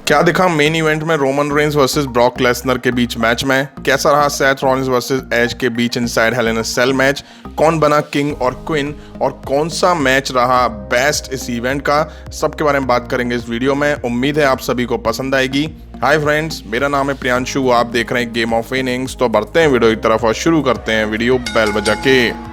क्या दिखा main event में Roman Reigns versus Brock Lesnar के बीच मैच में? कैसा रहा सेथ रॉलिंस वर्सेस एज के बीच inside hell in a cell match? कौन बना किंग और क्वीन और कौन सा मैच रहा बेस्ट इस इवेंट का? सबके बारे में बात करेंगे इस वीडियो में। उम्मीद है आप सभी को पसंद आएगी। हाय फ्रेंड्स, मेरा नाम है प्रियांशु, आप देख रहे हैं गेम ऑफ इनिंग्स। तो बढ़ते हैं वीडियो की तरफ और शुरू करते हैं वीडियो बेल बजा के।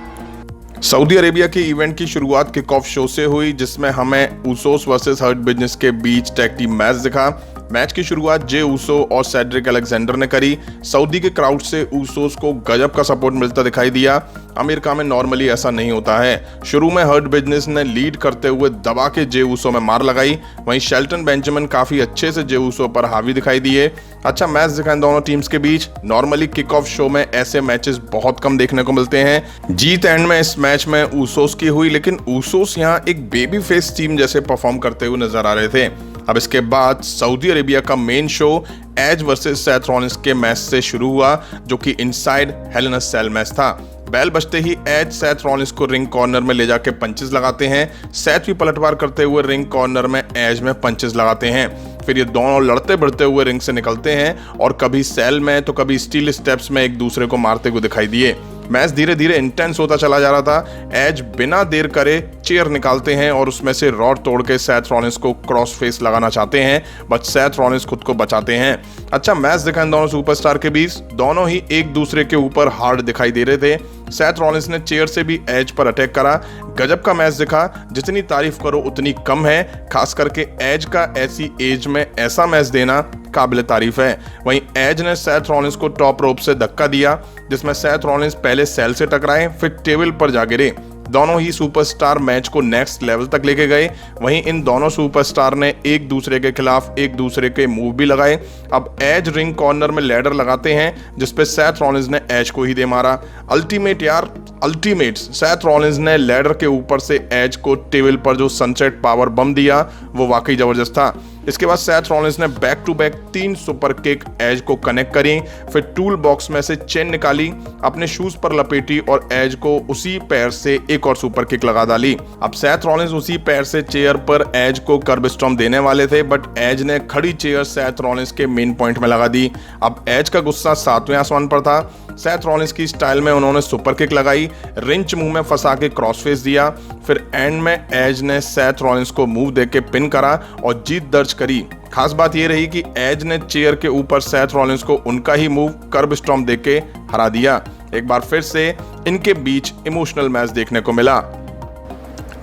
सऊदी अरेबिया के इवेंट की शुरुआत किक ऑफ शो से हुई, जिसमें हमें ऊसोस वर्सेस हर्ट बिजनेस के बीच टैग टीम मैच दिखा। मैच की शुरुआत जे ऊसो और सेड्रिक अलेक्जेंडर ने करी। सऊदी के क्राउड से ऊसोस को गजब का सपोर्ट मिलता दिखाई दिया। अमेरिका में नॉर्मली ऐसा नहीं होता है। शुरू में हर्ट बिजनेस ने लीड करते हुए दबा के जे ऊसो में मार लगाई। वहीं शेल्टन बेंजामिन काफी अच्छे से जे ऊसो पर हावी दिखाई दिए। अच्छा मैच दिखा इन दोनों टीम्स के बीच। नॉर्मली किक ऑफ शो में ऐसे मैचेस बहुत कम देखने को मिलते हैं। जीत एंड में इस मैच में ऊसोस की हुई, लेकिन ऊसोस यहाँ एक बेबी फेस टीम जैसे परफॉर्म करते हुए नजर आ रहे थे। अब इसके बाद सऊदी अरेबिया का main show Edge versus Seth Rollins के मैच से शुरू हुआ, जो कि inside hell in a cell match था। बेल बजते ही एज सेथ रॉलिंस को रिंग कॉर्नर में ले जाके पंचेस लगाते हैं। सेथ भी पलटवार करते हुए रिंग कॉर्नर में एज में पंचेस लगाते हैं। फिर ये दोनों लड़ते बढ़ते हुए रिंग से निकलते हैं और कभी सेल में तो कभी स्टील स्टेप्स में एक दूसरे को मारते हुए दिखाई दिए। मैच धीरे धीरे इंटेंस होता चला जा रहा था। एज बिना देर करे चेयर निकालते हैं और उसमें से रॉड तोड़ के सेथ रॉलिंस को क्रॉस फेस लगाना चाहते हैं, बट सेथ रॉलिंस खुद को बचाते हैं। अच्छा मैच दिखा इन दोनों सुपरस्टार के बीच। दोनों ही एक दूसरे के ऊपर हार्ड दिखाई दे रहे थे। सेथ रॉलिंस ने चेयर से भी एज पर अटैक करा। गजब का मैच दिखा। जितनी तारीफ करो उतनी कम है। खास करके एज का ऐसी एज में ऐसा मैच देना काबिल तारीफ है। वहीं एज ने सेथ रॉलिंस को टॉप रोप से धक्का दिया, जिसमें सेथ रॉलिंस पहले सेल से टकराए फिर टेबल पर जा गिरे। दोनों ही सुपरस्टार मैच को नेक्स्ट लेवल तक लेके गए। वहीं इन दोनों सुपरस्टार ने एक दूसरे के खिलाफ एक दूसरे के मूव भी लगाए। अब एज रिंग कॉर्नर में लैडर लगाते हैं, जिसपे सेथ रॉलिंस ने एज को ही दे मारा। अल्टीमेट यार, अल्टीमेट। सेथ रॉलिंस ने लैडर के ऊपर से एज को टेबल पर जो सनसेट पावर बम दिया वो वाकई जबरदस्त था। इसके बाद सेथ रॉलिंस ने back to back 3 super kick Edge को कनेक्ट करी। फिर टूल बॉक्स में से चेन निकाली, अपने शूज पर लपेटी और एज को उसी पैर से एक और सुपर किक लगा डाली। अब सेथ रॉलिंस उसी पैर से चेयर पर एज को कर्ब स्टॉम्प देने वाले थे, बट एज ने खड़ी चेयर सेथ रॉलिंस के मेन पॉइंट में लगा दी। अब एज का गुस्सा 7वें आसमान पर था। सेथ रॉलिंस की स्टाइल में उन्होंने सुपर किक लगाई, रिंच मुंह में फंसा के क्रॉस फेस दिया। फिर एंड में एज ने सेथ रॉलिंस को मूव देके पिन करा और जीत दर्ज करी। खास बात यह रही कि एज ने चेयर के ऊपर सेथ रॉलिंस को उनका ही मूव कर्ब स्टॉम्प देके हरा दिया। एक बार फिर से इनके बीच इमोशनल मैच देखने को मिला।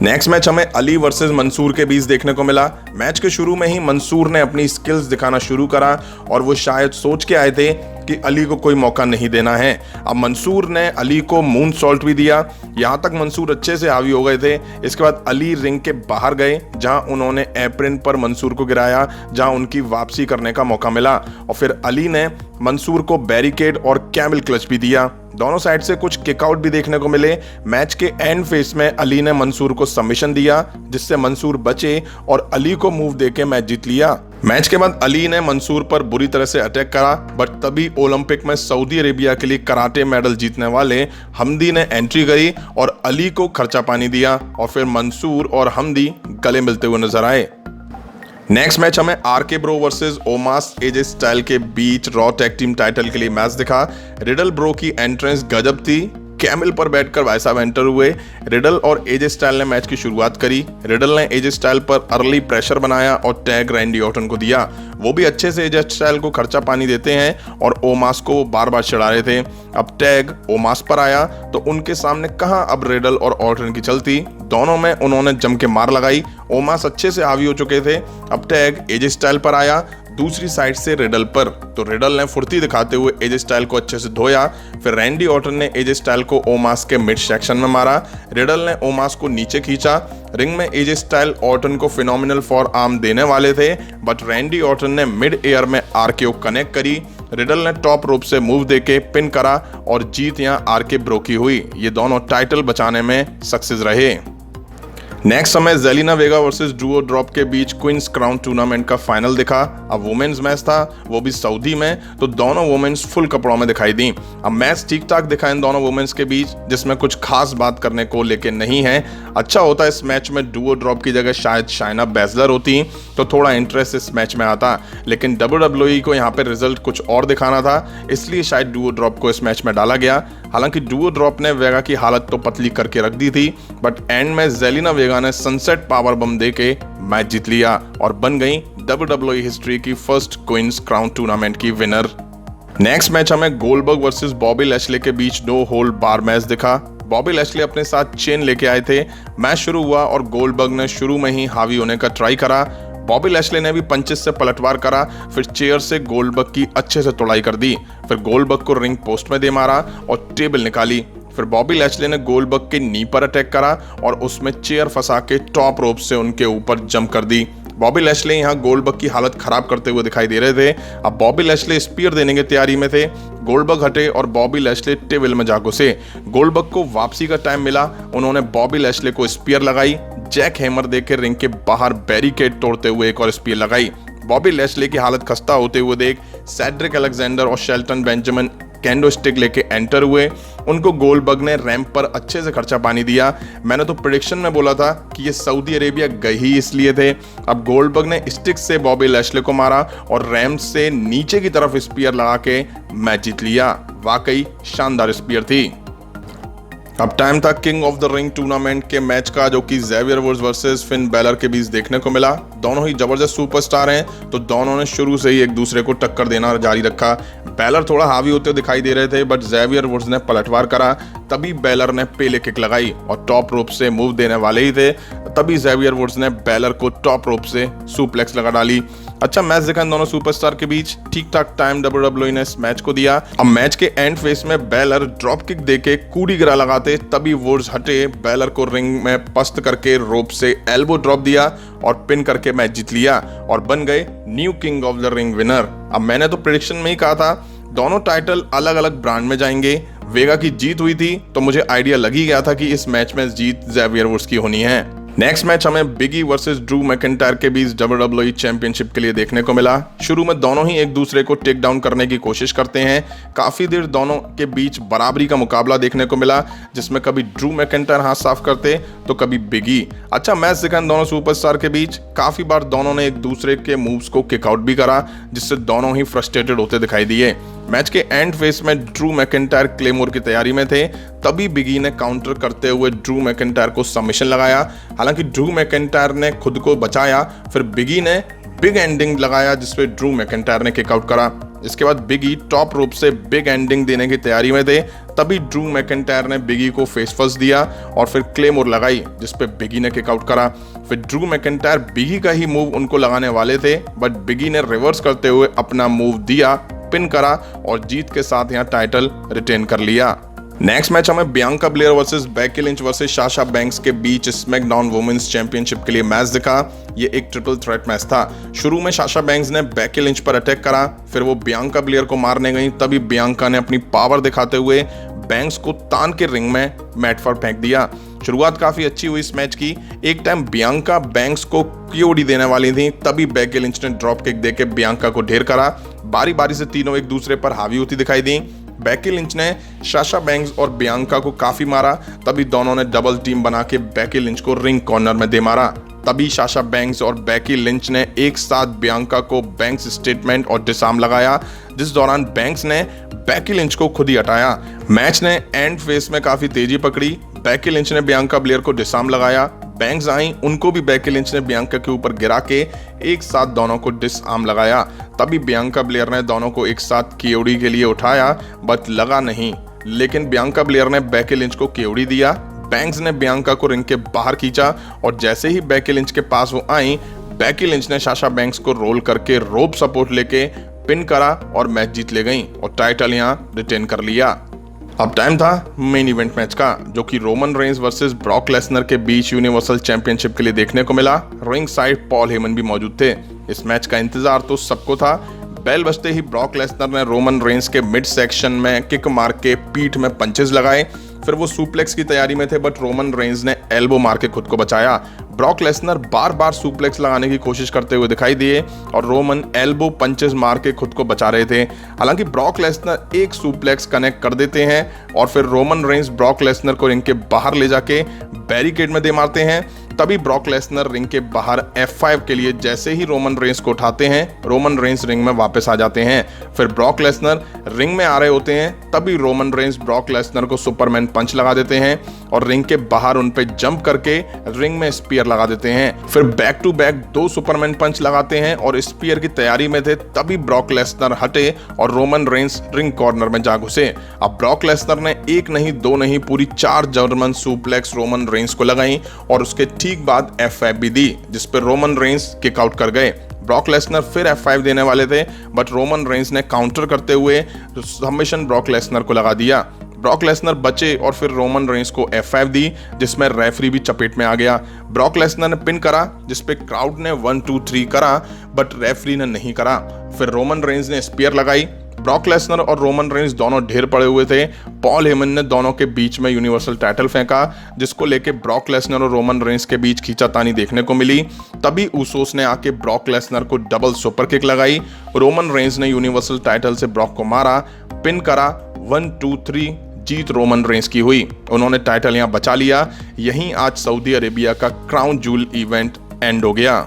नेक्स्ट मैच हमें अली वर्सेस मंसूर के बीच देखने को मिला। मैच के शुरू में ही मंसूर ने अपनी स्किल्स दिखाना शुरू करा और वो शायद सोच के आए थे कि अली को कोई मौका नहीं देना है। अब मंसूर ने अली को मून सॉल्ट भी दिया। यहाँ तक मंसूर अच्छे से हावी हो गए थे। इसके बाद अली रिंग के बाहर गए, जहाँ उन्होंने एप्रिन पर मंसूर को गिराया, जहाँ उनकी वापसी करने का मौका मिला। और फिर अली ने मंसूर को बैरिकेड और कैमल क्लच भी दिया। दोनों साइड से कुछ किकआउट भी देखने को मिले। मैच के एंड फेस में अली ने मंसूर को सबमिशन दिया, जिससे मंसूर बचे और अली को मूव देके मैच जीत लिया। मैच के बाद अली ने मंसूर पर बुरी तरह से अटैक करा, बट तभी ओलंपिक में सऊदी अरेबिया के लिए कराटे मेडल जीतने वाले हमदी ने एंट्री करी और अली को खर्चा पानी दिया और फिर मंसूर और हमदी गले मिलते हुए नजर आए। नेक्स्ट मैच हमें आरके ब्रो वर्सेस ओमास एजे स्टाइल के बीच रॉ टैग टीम टाइटल के लिए मैच दिखा। रिडल ब्रो की एंट्रेंस गजब थी। कैमल पर बैठकर भाई साहब एंटर हुए। रिडल और एजे स्टाइल ने मैच की शुरुआत करी। रिडल ने एजे स्टाइल पर अर्ली प्रेशर बनाया और टैग रैंडी ऑर्टन को दिया। वो भी अच्छे से एजे स्टाइल को खर्चा पानी देते हैं और ओमास को बार बार चिढ़ा रहे थे। अब टैग ओमास पर आया तो उनके सामने कहां अब रिडल और ऑर्टन की चलती। दोनों में उन्होंने जम के मार लगाई। ओमास अच्छे से हावी हो चुके थे। अब टैग एजे स्टाइल पर आया, दूसरी साइड से रिडल पर, तो रिडल ने फुर्ती दिखाते हुए एजे स्टाइल को अच्छे से धोया। फिर रैंडी ऑर्टन ने एजे स्टाइल को ओमास के मिड सेक्शन में मारा। रिडल ने ओमास को नीचे खींचा। रिंग में एजे स्टाइल ऑर्टन को फिनोमिनल फॉर आर्म देने वाले थे, बट रैंडी ऑर्टन ने मिड एयर में आरकेओ कनेक्ट करी। रिडल ने टॉप रोप से मूव देके पिन करा और जीत यहां आरके ब्रो की हुई। ये दोनों टाइटल बचाने में सक्सेस रहे। नेक्स्ट हमें जेलिना वेगा वर्सेस ड्रू ड्रॉप के बीच क्वींस क्राउन टूर्नामेंट का फाइनल दिखा। अब वुमेन्स मैच था, वो भी सऊदी में, तो दोनों वुमेन्स फुल कपड़ों में दिखाई दी। अब मैच ठीक ठाक दिखा इन दोनों वुमेन्स के बीच, जिसमें कुछ खास बात करने को लेके नहीं है। अच्छा होता इस मैच में डुओ ड्रॉप की जगह शायद शाइना बैसलर होती तो थोड़ा इंटरेस्ट इस मैच में आता, लेकिन WWE को यहाँ पे रिजल्ट कुछ और दिखाना था, इसलिए शायद डुओ ड्रॉप को इस मैच में डाला गया। हालांकि डुओ ड्रॉप ने वेगा की हालत तो पतली करके रख दी थी, बट एंड में जेलिना वेगा ने सनसेट पावर बम देके मैच जीत लिया और बन गई WWE हिस्ट्री की फर्स्ट क्वींस क्राउन टूर्नामेंट की विनर। नेक्स्ट मैच हमें गोल्डबर्ग वर्सेस बॉबी लैशले के बीच 2 होल बार मैच दिखा। बॉबी लैशले अपने साथ चेन लेके आए थे। मैच शुरू हुआ और गोल्डबर्ग ने शुरू में ही हावी होने का ट्राई करा। बॉबी लैशले ने भी पंचेस से पलटवार करा, फिर चेयर से गोल्डबर्ग की अच्छे से तोड़ाई कर दी। फिर गोल्डबर्ग को रिंग पोस्ट में दे मारा और टेबल निकाली। फिर बॉबी लैशले ने गोल्डबर्ग के नी पर अटैक करा और उसमें चेयर फंसा के टॉप रोप से उनके ऊपर जंप कर दी। बॉबी लैशले यहाँ गोल्डबर्ग की हालत खराब करते हुए दिखाई दे रहे थे। अब बॉबी लैशले स्पीयर देने की तैयारी में थे। गोल्डबर्ग हटे और बॉबी लैशले टेबल में जा घुसे। गोल्डबर्ग को वापसी का टाइम मिला, उन्होंने बॉबी लैशले को स्पीयर लगाई। जैक हैमर देकर रिंग के बाहर बैरिकेड तोड़ते हुए एक और स्पीयर लगाई। बॉबी लैशले की हालत खस्ता होते हुए देख सेड्रिक अलेक्जेंडर और शेल्टन बेंजामिन कैंडो स्टिक लेके एंटर हुए। उनको गोल्डबर्ग ने रैंप पर अच्छे से खर्चा पानी दिया। मैंने तो प्रेडिक्शन में बोला था कि ये सऊदी अरेबिया गए ही इसलिए थे। अब गोल्डबर्ग ने स्टिक से बॉबी लैशले को मारा और रैंप से नीचे की तरफ स्पीयर लगा के मैच जीत लिया। वाकई शानदार स्पीयर थी। अब टाइम था king of the ring tournament के मैच का, जो कि Xavier Woods versus Finn Balor के बीच देखने को मिला। दोनों ही जबरदस्त सुपरस्टार हैं, तो दोनों ने शुरू से ही एक दूसरे को टक्कर देना जारी रखा। बैलर थोड़ा हावी होते दिखाई दे रहे थे, बट ज़ेवियर वुड्स ने पलटवार करा। तभी बैलर ने पेले किक लगाई और टॉप रोप से मूव देने वाले ही थे, तभी ज़ेवियर वुड्स ने बैलर को टॉप रोप से सुप्लेक्स लगा डाली। अच्छा मैच देखा इन दोनों सुपरस्टार के बीच। ठीक ठाक टाइम WWE ने इस मैच को दिया। अब मैच के एंड फेस में बैलर ड्रॉप किक देके कूडी गिरा लगाते, तभी वुड्स हटे, बैलर को रिंग में पस्त करके रोप से एल्बो ड्रॉप दिया और पिन करके मैच जीत लिया और बन गए new king of the ring winner. अब मैंने तो प्रेडिक्शन में ही कहा था दोनों टाइटल अलग अलग ब्रांड में जाएंगे। वेगा की जीत हुई थी तो मुझे आइडिया लग ही गया था कि इस मैच में जीत ज़ेवियर वुड्स की होनी है। नेक्स्ट मैच हमें बिगी वर्सेस ड्रू मैकिंटायर के बीच WWE चैंपियनशिप के लिए देखने को मिला। शुरू में दोनों ही एक दूसरे को टेक डाउन करने की कोशिश करते हैं। काफी देर दोनों के बीच बराबरी का मुकाबला देखने को मिला, जिसमें कभी ड्रू मैकिंटायर हाथ साफ करते तो कभी बिगी। अच्छा मैच दिखा दोनों सुपरस्टार के बीच। काफी बार दोनों ने एक दूसरे के मूव्स को किकआउट भी करा, जिससे दोनों ही फ्रस्ट्रेटेड होते दिखाई दिए। मैच के एंड फेस में ड्रू मैकिंटायर क्लेमोर की तैयारी में थे, तभी बिगी ने काउंटर करते हुए ड्रू मैकिंटायर को सबमिशन लगाया। हालांकि ड्रू मैकिंटायर ने खुद को बचाया, फिर बिगी ने बिग एंडिंग लगाया जिसपे ड्रू मैकिंटायर ने किकआउट करा। इसके बाद बिगी टॉप रोप से बिग एंडिंग देने की तैयारी में थे, तभी ड्रू मैकिंटायर ने बिगी को फेस फर्स्ट दिया और फिर क्लेमोर लगाई जिसपे बिगी ने किकआउट करा। फिर ड्रू मैकिंटायर बिगी का ही मूव उनको लगाने वाले थे, बट बिगी ने रिवर्स करते हुए अपना मूव दिया, पिन करा और जीत के साथ यहाँ टाइटल रिटेन कर लिया। नेक्स्ट मैच हमें Bianca Blair versus Becky Lynch versus Sasha banks के बीच स्मैकडाउन वुमेन्स चैंपियनशिप के लिए मैच दिखा। ये एक ट्रिपल थ्रेट मैच था। शुरू में साशा बैंक्स ने बेकी लिंच पर अटैक करा, फिर वो बियांका ब्लेयर को मारने गई, तभी बियांका ने अपनी पावर दिखाते हुए बैंक्स को तान के रिंग में मैट पर फेंक दिया। शुरुआत काफी अच्छी हुई इस मैच की। एक टाइम बियांका बैंक्स को पीओडी देने वाली थी, तभी बेकी लिंच ने ड्रॉप किक देके बियांका को ढेर करा। बारी बारी से तीनों एक दूसरे पर हावी होती दिखाई दी। बेकी लिंच ने साशा बैंक्स और बियांका को काफी मारा, तभी दोनों ने डबल टीम बना के बेकी लिंच को रिंग कॉर्नर में दे मारा। तभी साशा बैंक्स और बेकी लिंच ने एक साथ बियांका को बैंक्स स्टेटमेंट और डिसआर्म लगाया, जिस दौरान बैंक्स ने बेकी लिंच को खुद ही हटाया। मैच ने एंड फेस में काफी तेजी पकड़ी। बेकी लिंच ने बियांका ब्लेयर को डिसआर्म लगाया, बैंक्स आई, उनको भी बेकी लिंच ने बियांका के ऊपर गिरा के एक साथ दोनों को डिसआर्म लगाया। तभी बियांका ब्लेयर ने दोनों को एक साथ केओडी के लिए उठाया, बट लगा नहीं, लेकिन बियांका ब्लेयर ने बेकी लिंच को केओडी दिया। बैंक्स ने बियांका को रिंग के बाहर खींचा और जैसे ही बेकी लिंच के पास वो आई, बेकी लिंच ने साशा बैंक्स को रोल करके रोप सपोर्ट लेके पिन करा और मैच जीत ले गई और टाइटल यहाँ रिटेन कर लिया। अब टाइम था मेन इवेंट मैच का, जो कि Roman Reigns versus Brock Lesnar के बीच यूनिवर्सल चैंपियनशिप के लिए देखने को मिला। रिंग साइड पॉल हेमन भी मौजूद थे। इस मैच का इंतजार तो सबको था। बेल बजते ही ब्रॉक लेसनर ने रोमन रेंस के मिड सेक्शन में किक मार के पीठ में पंचेस लगाए। फिर वो सुप्लेक्स की तैयारी में थे बट रोमन रेंज ने एल्बो मार के खुद को बचाया। ब्रॉक लेसनर बार बार सुप्लेक्स लगाने की कोशिश करते हुए दिखाई दिए और रोमन एल्बो पंचेस मार के खुद को बचा रहे थे। हालांकि ब्रॉक लेसनर एक सुप्लेक्स कनेक्ट कर देते हैं और फिर रोमन रेंज ब्रॉक लेसनर को रिंग के बाहर ले जाके बैरिकेड में दे मारते हैं। तभी ब्रॉक लेसनर रिंग के बाहर F5 के लिए जैसे ही रोमन रेंज को उठाते हैं, रोमन रेंज रिंग में वापस आ जाते हैं। फिर ब्रॉक लेसनर रिंग में आ रहे होते हैं, तभी रोमन रेंज ब्रॉक लेसनर को सुपरमैन पंच लगा देते हैं और रिंग के बाहर उन पे जंप करके रिंग में स्पीयर लगा देते हैं। फिर बैक टू बैक 2 सुपरमैन पंच लगाते हैं और स्पीयर की तैयारी में थे, तभी ब्रॉक लेसनर हटे और रोमन रेंज रिंग कॉर्नर में जा घुसे। अब ब्रॉक लेसनर ने 1 नहीं 2 नहीं पूरी 4 जर्मन सुप्लेक्स रोमन रेंज को लगाई और उसके ठीक बाद F5 भी दी, जिस पर रोमन रेंज किक आउट कर गए। ब्रॉक लेसनर फिर F5 देने वाले थे बट रोमन रेंज ने काउंटर करते हुए सबमिशन ब्रॉक लेसनर को लगा दिया। ब्रॉक लेसनर बचे और फिर रोमन रेंज को F5 दी, जिसमें रेफरी भी चपेट में आ गया। ब्रॉक लेसनर ने पिन करा, जिसपे क्राउड ने 1 2 3 करा बट रेफरी ने नहीं करा। फिर रोमन रेंज ने स्पीयर लगाई। ब्रॉक लेसनर और रोमन रेंज दोनों ढेर पड़े हुए थे। पॉल हेमन ने दोनों के बीच में यूनिवर्सल टाइटल फेंका, जिसको लेके ब्रॉक लेसनर और रोमन रेंज के बीच खींचातानी देखने को मिली। तभी ऊसोस ने आके ब्रॉक लेसनर को डबल सुपर किक लगाई। रोमन रेंज ने यूनिवर्सल टाइटल से ब्रॉक को मारा, पिन करा, 1 2 3 जीत रोमन रेंज की हुई। उन्होंने टाइटल यहां बचा लिया। यहीं आज सऊदी अरेबिया का क्राउन जूल इवेंट एंड हो गया।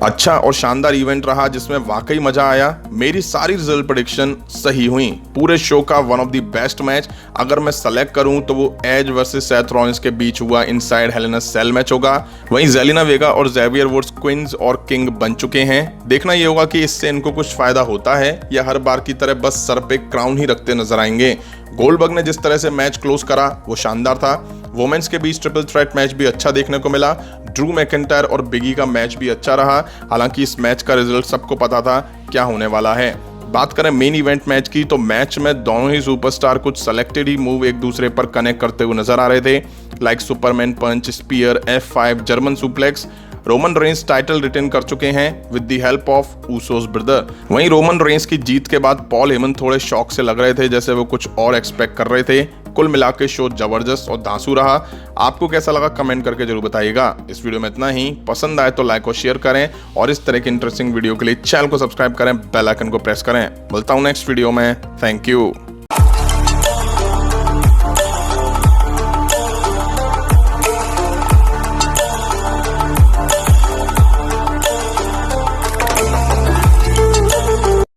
अच्छा और शानदार इवेंट रहा जिसमें वाकई मजा आया। मेरी सारी रिजल्ट प्रेडिक्शन सही हुई। पूरे शो का one of the best match अगर मैं सेलेक्ट करूं तो वो एज वर्सेस सेथ रॉलिंस के बीच हुआ inside hell in a cell match होगा। वहीं जेलिना वेगा और ज़ेवियर वुड्स क्वींस और किंग बन चुके हैं। देखना ये होगा कि इससे इनको कुछ फायदा होता है या हर बार की तरह बस सर पे क्राउन ही रखते नजर आएंगे। गोल्डबर्ग ने जिस तरह से मैच क्लोज करा वो शानदार था। वुमेन्स के बीच ट्रिपल थ्रेट मैच भी अच्छा देखने को मिला। ड्रू मैकिंटायर और बिगी का मैच भी अच्छा रहा। हालांकि इस मैच का रिजल्ट सबको पता था क्या होने वाला है। बात करें मेन इवेंट मैच की, तो मैच में दोनों ही सुपरस्टार कुछ सेलेक्टेड ही मूव एक दूसरे पर कनेक्ट करते हुए नजर आ रहे थे, like Superman punch, spear, F5, German suplex. Roman Reigns title retain कर चुके हैं with the help of Usos brother. वहीं रोमन रेंज की जीत के बाद पॉल हेमन थोड़े शॉक से लग रहे थे, जैसे वो कुछ और एक्सपेक्ट कर रहे थे। कुल मिला के शो जबरदस्त और धांसू रहा। आपको कैसा लगा कमेंट करके जरूर बताइएगा। इस वीडियो में इतना ही। पसंद आए तो लाइक और शेयर करें और इस तरह की इंटरेस्टिंग वीडियो के लिए चैनल को सब्सक्राइब करें, बेल आइकन को प्रेस करें। मिलता हूं नेक्स्ट वीडियो में। Thank you.